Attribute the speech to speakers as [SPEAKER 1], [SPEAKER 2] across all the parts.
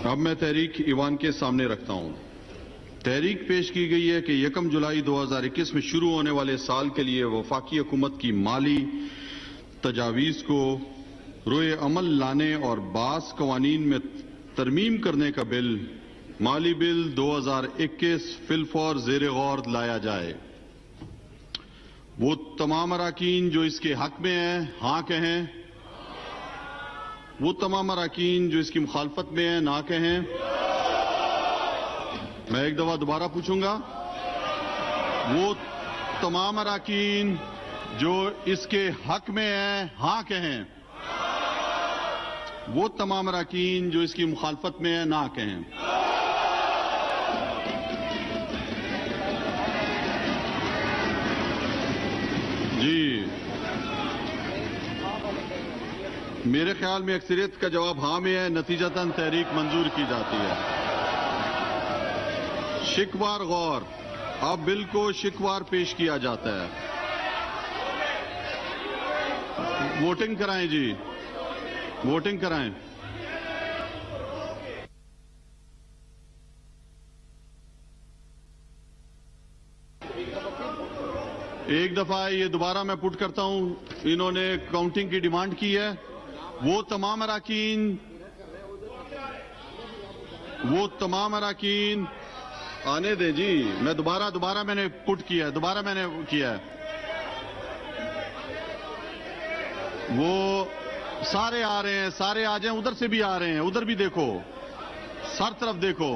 [SPEAKER 1] अब मैं तहरीक ईवान के सामने रखता हूं। तहरीक पेश की गई है कि 1 जुलाई 2021 में शुरू होने वाले साल के लिए वफाकी हुकूमत की माली तजावीज़ को रोए अमल लाने और बास कवानीन में तरमीम करने का बिल माली बिल 2021 फिलफौर ज़ेर गौर लाया जाए। वो तमाम अराकीन जो इसके हक में हैं हाँ कहें। वो तमाम अराकीन जो इसकी मुखालफत में हैं ना कहें। मैं एक दफा दोबारा पूछूंगा। वो तमाम अराकीन जो इसके हक में हैं हाँ कहें। वो तमाम अराकीन जो इसकी मुखालफत में हैं ना कहें। जी, मेरे ख्याल में अक्सरियत का जवाब हाँ में है, नतीजतन तहरीक मंजूर की जाती है। शिकवार गौर, अब बिल को शिकवार पेश किया जाता है। वोटिंग कराएं जी, वोटिंग कराएं। एक दफा ये दोबारा मैं पुट करता हूं। इन्होंने काउंटिंग की डिमांड की है। वो तमाम अराकीन आने दें जी। मैं दोबारा मैंने पुट किया है, दोबारा मैंने किया है। वो सारे आ रहे हैं, सारे आ जाएं। उधर से भी आ रहे हैं, उधर भी देखो, सर तरफ देखो,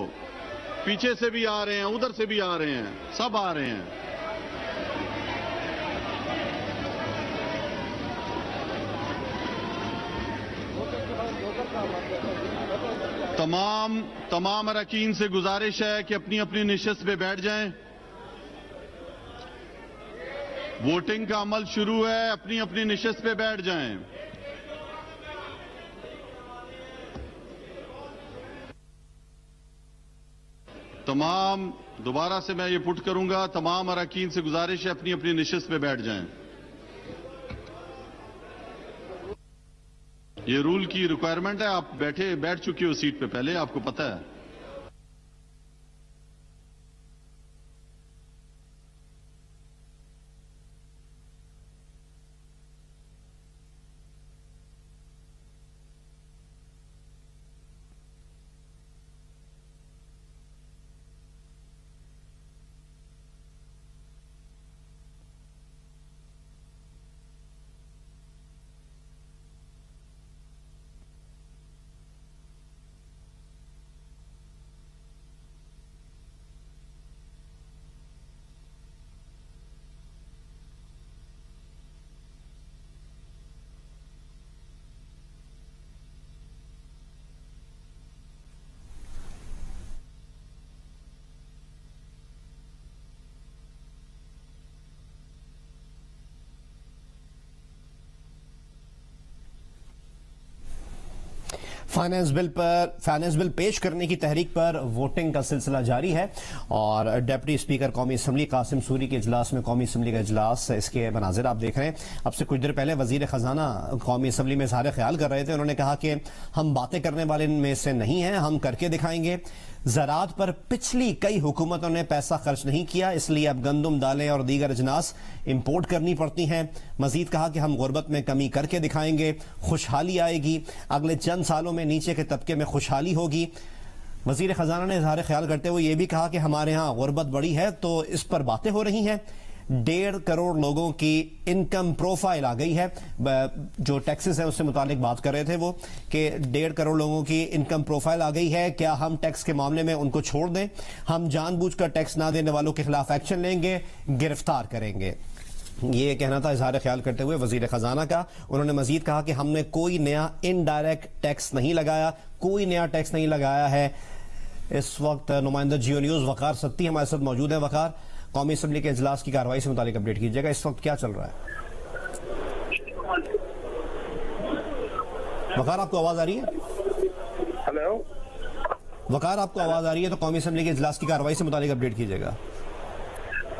[SPEAKER 1] पीछे से भी आ रहे हैं, उधर से भी आ रहे हैं, सब आ रहे हैं। तमाम अरकान से गुजारिश है कि अपनी अपनी निशस्त पे बैठ जाएं। वोटिंग का अमल शुरू है, अपनी अपनी निशस्त पे बैठ जाएं। दोबारा से मैं ये पुट करूंगा। तमाम अरकान से गुजारिश है अपनी अपनी निशस्त पे बैठ जाएं। ये रूल की रिक्वायरमेंट है। आप बैठ चुकी हो सीट पे पहले, आपको पता है।
[SPEAKER 2] फाइनेंस बिल पेश करने की तहरीक पर वोटिंग का सिलसिला जारी है और डिप्टी स्पीकर कौमी असम्बली कासिम सूरी के इजलास में कौमी असम्बली का इजलास, इसके मनाजिर आप देख रहे हैं। अब से कुछ देर पहले वजीर खजाना कौमी असम्बली में इज़हार ख्याल कर रहे थे। उन्होंने कहा कि हम बातें करने वाले में से नहीं हैं, हम करके दिखाएंगे। ज़राअत पर पिछली कई हुकूमतों ने पैसा खर्च नहीं किया, इसलिए अब गंदम, दालें और दीगर अजनास इंपोर्ट करनी पड़ती हैं। मजीद कहा कि हम गुर्बत में कमी करके दिखाएंगे, खुशहाली आएगी, अगले चंद सालों में नीचे के तबके में खुशहाली होगी। वजीर खजाना ने इज़हार ख्याल करते हुए यह भी कहा कि हमारे यहाँ गुर्बत बढ़ी है तो इस पर बातें हो रही हैं। 1.5 करोड़ लोगों की इनकम प्रोफाइल आ गई है। जो टैक्सेस है उससे मुतालिक बात कर रहे थे वो कि 1.5 करोड़ लोगों की इनकम प्रोफाइल आ गई है। क्या हम टैक्स के मामले में उनको छोड़ दें? हम जानबूझकर टैक्स ना देने वालों के खिलाफ एक्शन लेंगे, गिरफ्तार करेंगे। ये कहना था इज़हार ख्याल करते हुए वजीर खजाना का। उन्होंने मजीद कहा कि हमने कोई नया इनडायरेक्ट टैक्स नहीं लगाया, कोई नया टैक्स नहीं लगाया है। इस वक्त नुमाइंदा जियो न्यूज़ वकार सत्ती हमारे साथ मौजूद है। वकार, कौमी असम्बली के इजलास की कार्रवाई से मुतालिक अपडेट कीजिएगा। इस वक्त क्या चल रहा है? वकार, आपको आवाज आ रही है?
[SPEAKER 3] हेलो
[SPEAKER 2] वकार, आपको आवाज आ रही है तो कौमी असम्बली के इजलास की कार्रवाई से मुतालिक अपडेट कीजिएगा।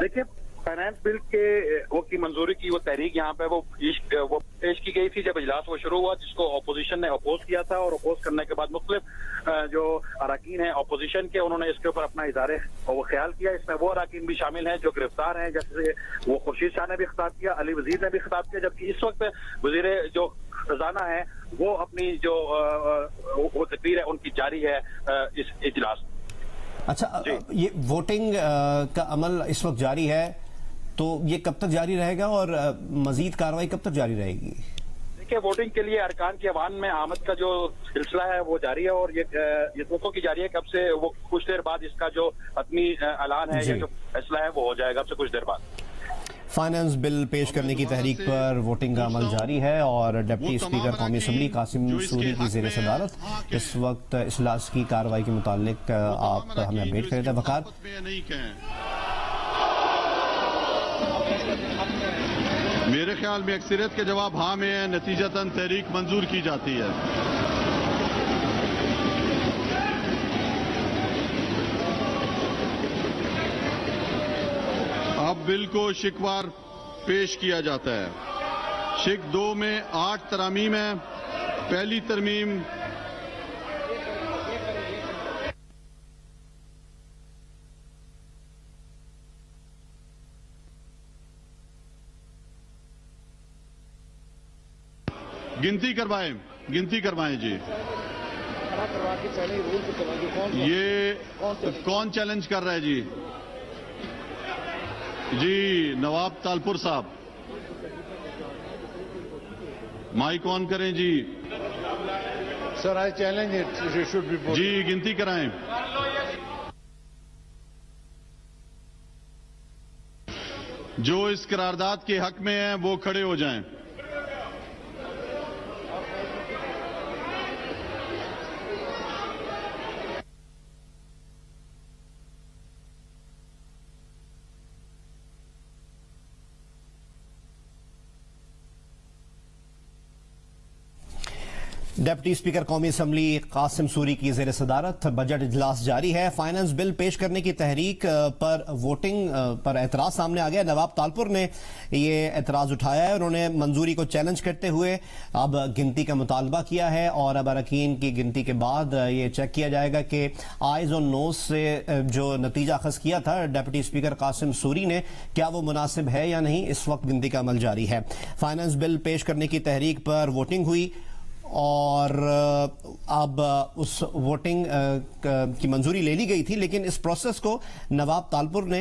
[SPEAKER 3] देखिए, फाइनेंस बिल के वो की मंजूरी की वो तहरीक यहाँ पे वो पेश की गई थी जब इजलास वो शुरू हुआ, जिसको अपोजिशन ने अपोज किया था, और अपोज करने के बाद मुख्तलिफ जो अरकान हैं अपोजिशन के, उन्होंने इसके ऊपर अपना इज़हार वो ख्याल किया। इसमें वो अरकान भी शामिल हैं जो गिरफ्तार हैं, जैसे वो खुर्शीद शाह ने भी खिताब किया, अली वजीर ने भी खिताब किया, जबकि इस वक्त वजीर जो खजाना है वो अपनी जो वो तकरीर है उनकी जारी है इस इजलास।
[SPEAKER 2] अच्छा, ये वोटिंग का अमल इस वक्त जारी है, तो ये कब तक जारी रहेगा और मजीद कार्रवाई कब तक जारी रहेगी?
[SPEAKER 3] देखिए, वोटिंग के लिए अरकान की अवान में आमद का जो सिलसिला है वो जारी है, और ये तोक़ो की जारी है कब से, वो कुछ देर बाद इसका जो हतमी ऐलान है या जो फैसला है वो हो जाएगा अब से कुछ देर बाद।
[SPEAKER 2] फाइनेंस बिल पेश करने की तहरीक पर वोटिंग का अमल जारी है और डिप्टी स्पीकर कौमी असम्बली कासिम सूरी की ज़ेर सदारत इस वक्त इजलास की कार्रवाई के मुतालिक आप हमें अपडेट कर रहे थे। वकार,
[SPEAKER 1] मेरे ख्याल में अक्सरियत के जवाब हाँ में है, नतीजतन तहरीक मंजूर की जाती है। अब बिल को शिकवार पेश किया जाता है। शिक 2 में 8 तरमीम है। पहली तरमीम गिनती करवाएं जी। ये कौन चैलेंज कर रहा है जी? जी नवाब तालपुर साहब, माइक ऑन करें जी।
[SPEAKER 4] Sir, I challenge it should be.
[SPEAKER 1] जी गिनती कराएं। जो इस करारदाद के हक में हैं वो खड़े हो जाएं।
[SPEAKER 2] डिप्टी स्पीकर कौमी असम्बली कासिम सूरी की ज़ेर सदारत बजट इजलास जारी है। फाइनेंस बिल पेश करने की तहरीक पर वोटिंग पर एतराज सामने आ गया। नवाब तालपुर ने ये एतराज उठाया है। उन्होंने मंजूरी को चैलेंज करते हुए अब गिनती का मुतालबा किया है और अब अरकान की गिनती के बाद ये चेक किया जाएगा कि आइज और नोज से जो नतीजा अखज़ किया था डिप्टी स्पीकर कासिम सूरी ने, क्या वो मुनासिब है या नहीं। इस वक्त गिनती का अमल जारी है। फाइनेंस बिल पेश करने की तहरीक पर वोटिंग हुई और अब उस वोटिंग की मंजूरी ले ली गई थी, लेकिन इस प्रोसेस को नवाब तालपुर ने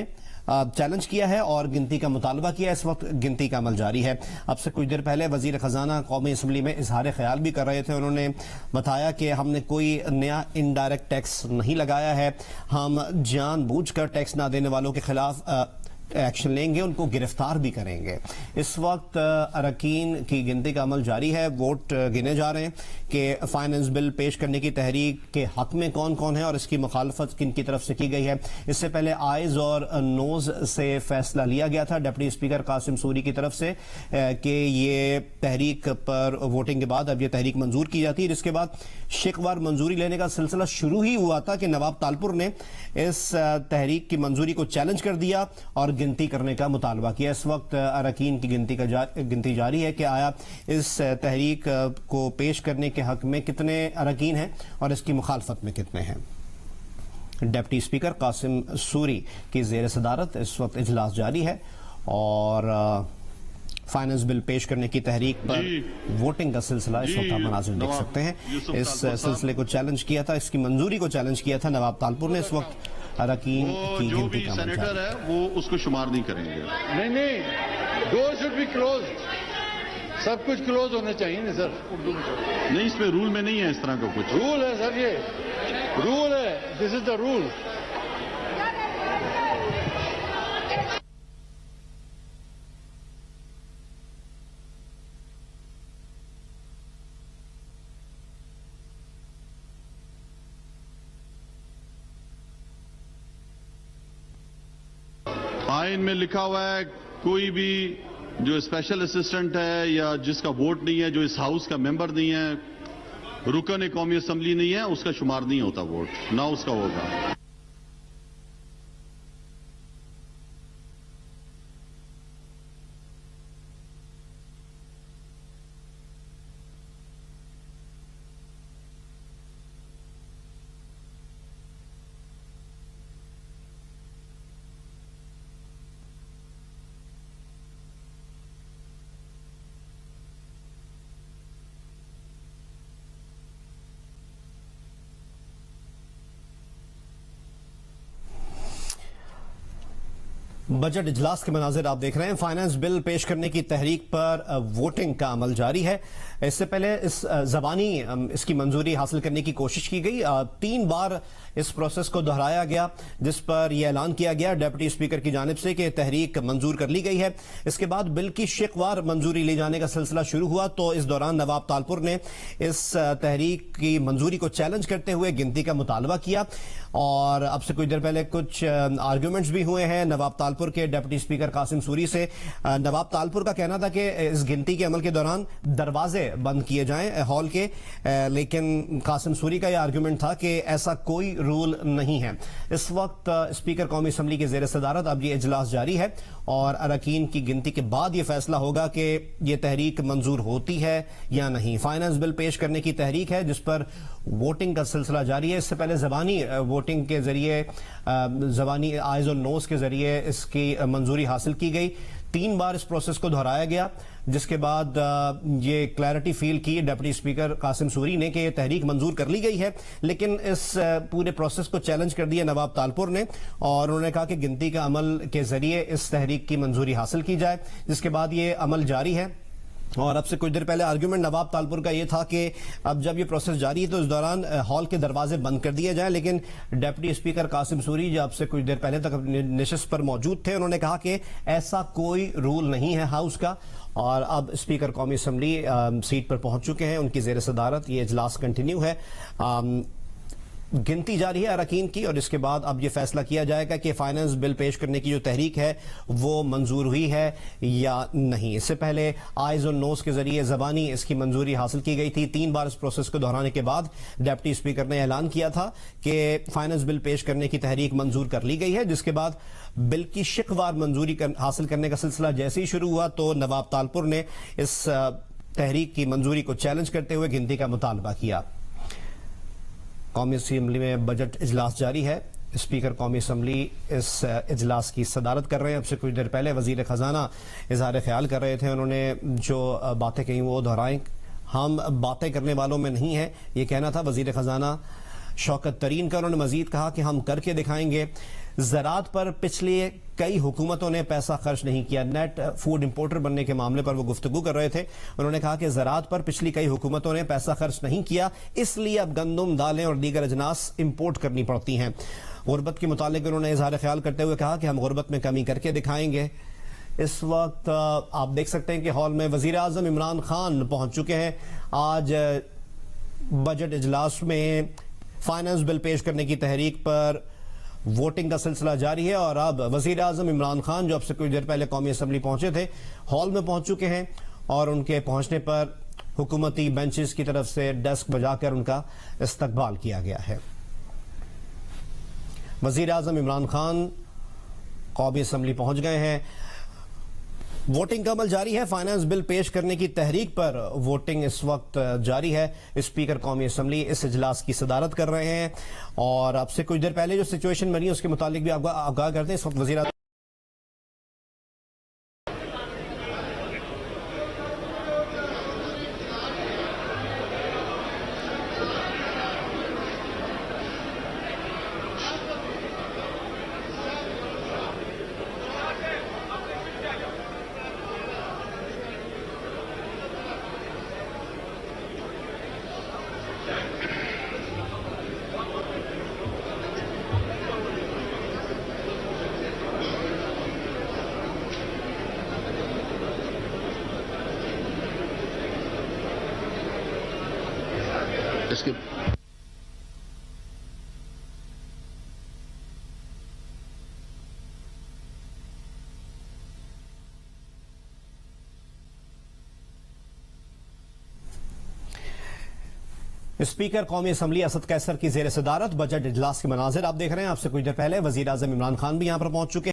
[SPEAKER 2] चैलेंज किया है और गिनती का मुतालबा किया। इस वक्त गिनती का अमल जारी है। अब से कुछ देर पहले वजीर खजाना कौमी असम्बली में इजहार ख्याल भी कर रहे थे। उन्होंने बताया कि हमने कोई नया इनडायरेक्ट टैक्स नहीं लगाया है, हम जानबूझकर टैक्स ना देने वालों के खिलाफ एक्शन लेंगे, उनको गिरफ्तार भी करेंगे। इस वक्त अरकान की गिनती का अमल जारी है। वोट गिने जा रहे हैं कि फाइनेंस बिल पेश करने की तहरीक के हक में कौन कौन है और इसकी मुखालफत किन की तरफ से की गई है। इससे पहले आइज और नोज से फैसला लिया गया था डिप्टी स्पीकर कासिम सूरी की तरफ से कि ये तहरीक पर वोटिंग के बाद अब ये तहरीक मंजूर की जाती है, जिसके बाद शिकवार मंजूरी लेने का सिलसिला शुरू ही हुआ था कि नवाब तालपुर ने इस तहरीक की मंजूरी को चैलेंज कर दिया और गिनती करने का मुतालबा किया। इस वक्त अरकान की गिनती जारी है कि आया इस तहरीक को पेश करने के हक में कितने अरकान हैं और इसकी मुखालफत में कितने हैं। डिप्टी स्पीकर कासिम सूरी की ज़ेर सदारत इस वक्त इजलास जारी है और फाइनेंस बिल पेश करने की तहरीक पर वोटिंग का सिलसिला इस वक्त आप मनाज़िर देख सकते हैं। इस सिलसिले को चैलेंज किया था, इसकी मंजूरी को चैलेंज किया था नवाब तालपुर ने। इस वक्त अरकान की गिनती का
[SPEAKER 1] सेनेटर है वो उसको शुमार नहीं करेंगे।
[SPEAKER 4] नहीं, डोर शुड बी क्लोज। सब कुछ क्लोज होना चाहिए ना सर।
[SPEAKER 1] नहीं, इसमें रूल में नहीं है इस तरह का कुछ।
[SPEAKER 4] रूल है सर, ये रूल है, दिस इज द रूल।
[SPEAKER 1] आइन में लिखा हुआ है कोई भी जो स्पेशल असिस्टेंट है या जिसका वोट नहीं है, जो इस हाउस का मेंबर नहीं है, रुकन कौमी असम्बली नहीं है, उसका शुमार नहीं होता वोट, ना उसका होगा।
[SPEAKER 2] बजट इजलास के मनाजिर आप देख रहे हैं। फाइनेंस बिल पेश करने की तहरीक पर वोटिंग का अमल जारी है। इससे पहले इसकी मंजूरी हासिल करने की कोशिश की गई। 3 बार इस प्रोसेस को दोहराया गया, जिस पर यह ऐलान किया गया डिप्टी स्पीकर की जानिब से कि तहरीक मंजूर कर ली गई है। इसके बाद बिल की शिकवार मंजूरी ले जाने का सिलसिला शुरू हुआ, तो इस दौरान नवाब तालपुर ने इस तहरीक की मंजूरी को चैलेंज करते हुए गिनती का मुतालबा किया। और अब से कुछ देर पहले कुछ आर्ग्यूमेंट्स भी हुए हैं नवाब तालपुर के डिप्टी स्पीकर कासिम सूरी से। नवाब तालपुर का कहना था कि इस गिनती के अमल के दौरान दरवाजे बंद किए जाएं हॉल के, लेकिन कासिम सूरी का यह आर्ग्यूमेंट था कि ऐसा कोई रूल नहीं है। इस वक्त स्पीकर कौमी असम्बली के ज़ेर सदारत अब ये इजलास जारी है और अरकान की गिनती के बाद यह फैसला होगा कि यह तहरीक मंजूर होती है या नहीं। फाइनेंस बिल पेश करने की तहरीक है जिस पर वोटिंग का सिलसिला जारी है। इससे पहले जबानी वोटिंग के जरिए, जबानी आयज और नोज के जरिए इसकी मंजूरी हासिल की गई। 3 बार इस प्रोसेस को दोहराया गया, जिसके बाद ये क्लैरिटी फील की डिप्टी स्पीकर कासिम सूरी ने कि ये तहरीक मंजूर कर ली गई है। लेकिन इस पूरे प्रोसेस को चैलेंज कर दिया नवाब तालपुर ने और उन्होंने कहा कि गिनती का अमल के जरिए इस तहरीक की मंजूरी हासिल की जाए, जिसके बाद ये अमल जारी है। और अब से कुछ देर पहले आर्ग्यूमेंट नवाब तालपुर का यह था कि अब जब ये प्रोसेस जारी है तो इस दौरान हॉल के दरवाजे बंद कर दिए जाएं। लेकिन डिप्टी स्पीकर कासिम सूरी जो अब से कुछ देर पहले तक नशिस्त पर मौजूद थे, उन्होंने कहा कि ऐसा कोई रूल नहीं है हाउस का। और अब स्पीकर कौमी असम्बली सीट पर पहुंच चुके हैं, उनकी जेर सदारत ये इजलास कंटिन्यू है। गिनती जारी है अरकान की और इसके बाद अब यह फैसला किया जाएगा कि फाइनेंस बिल पेश करने की जो तहरीक है वो मंजूर हुई है या नहीं। इससे पहले आइज और नोज के जरिए जबानी इसकी मंजूरी हासिल की गई थी। 3 बार इस प्रोसेस को दोहराने के बाद डिप्टी स्पीकर ने ऐलान किया था कि फाइनेंस बिल पेश करने की तहरीक मंजूर कर ली गई है, जिसके बाद बिल की शिकवार मंजूरी हासिल करने का सिलसिला जैसे ही शुरू हुआ तो नवाब तालपुर ने इस तहरीक की मंजूरी को चैलेंज करते हुए गिनती का मुतालबा किया। कौमी असम्बली में बजट इजलास जारी है। स्पीकर कौमी असम्बली इस इजलास की सदारत कर रहे हैं। अब से कुछ देर पहले वजीर खजाना इजहार ख्याल कर रहे थे, उन्होंने जो बातें कही वो दोहराएं। हम बातें करने वालों में नहीं है, ये कहना था वजीर खजाना शौकत तरीन का। उन्होंने मजीद कहा कि हम करके दिखाएंगे। ज़राअत पर पिछले कई हुकूमतों ने पैसा खर्च नहीं किया। नेट फूड इंपोर्टर बनने के मामले पर वो गुफ्तगू कर रहे थे। उन्होंने कहा कि ज़राअत पर पिछली कई हुकूमतों ने पैसा खर्च नहीं किया, इसलिए अब गंदम, दालें और दीगर अजनास इंपोर्ट करनी पड़ती हैं। गुर्बत के मुतालिक उन्होंने इजहार ख्याल करते हुए कहा कि हम गुर्बत में कमी करके दिखाएंगे। इस वक्त आप देख सकते हैं कि हॉल में वजीर आजम इमरान खान पहुंच चुके हैं। आज बजट इजलास में फाइनेंस बिल पेश करने की तहरीक पर वोटिंग का सिलसिला जारी है और अब वजीर आजम इमरान खान जो अब से कुछ देर पहले कौमी असम्बली पहुंचे थे, हॉल में पहुंच चुके हैं और उनके पहुंचने पर हुकूमती बेंचेस की तरफ से डेस्क बजाकर उनका इस्तकबाल किया गया है। वजीर आजम इमरान खान कौमी असम्बली पहुंच गए हैं। वोटिंग का अमल जारी है। फाइनेंस बिल पेश करने की तहरीक पर वोटिंग इस वक्त जारी है। स्पीकर कौमी असम्बली इस इजलास की सदारत कर रहे हैं और अब से कुछ देर पहले जो सिचुएशन बनी उसके मुतालिक भी आपको आगाह करते हैं। इस वक्त वजीर
[SPEAKER 1] इसके
[SPEAKER 2] स्पीकर कौमी असम्बली असद कैसर की जेर सदारत बजट इजलास के मनाजिर आप देख रहे हैं। आपसे कुछ देर पहले वजीर आजम इमरान खान भी यहां पर पहुंच चुके हैं।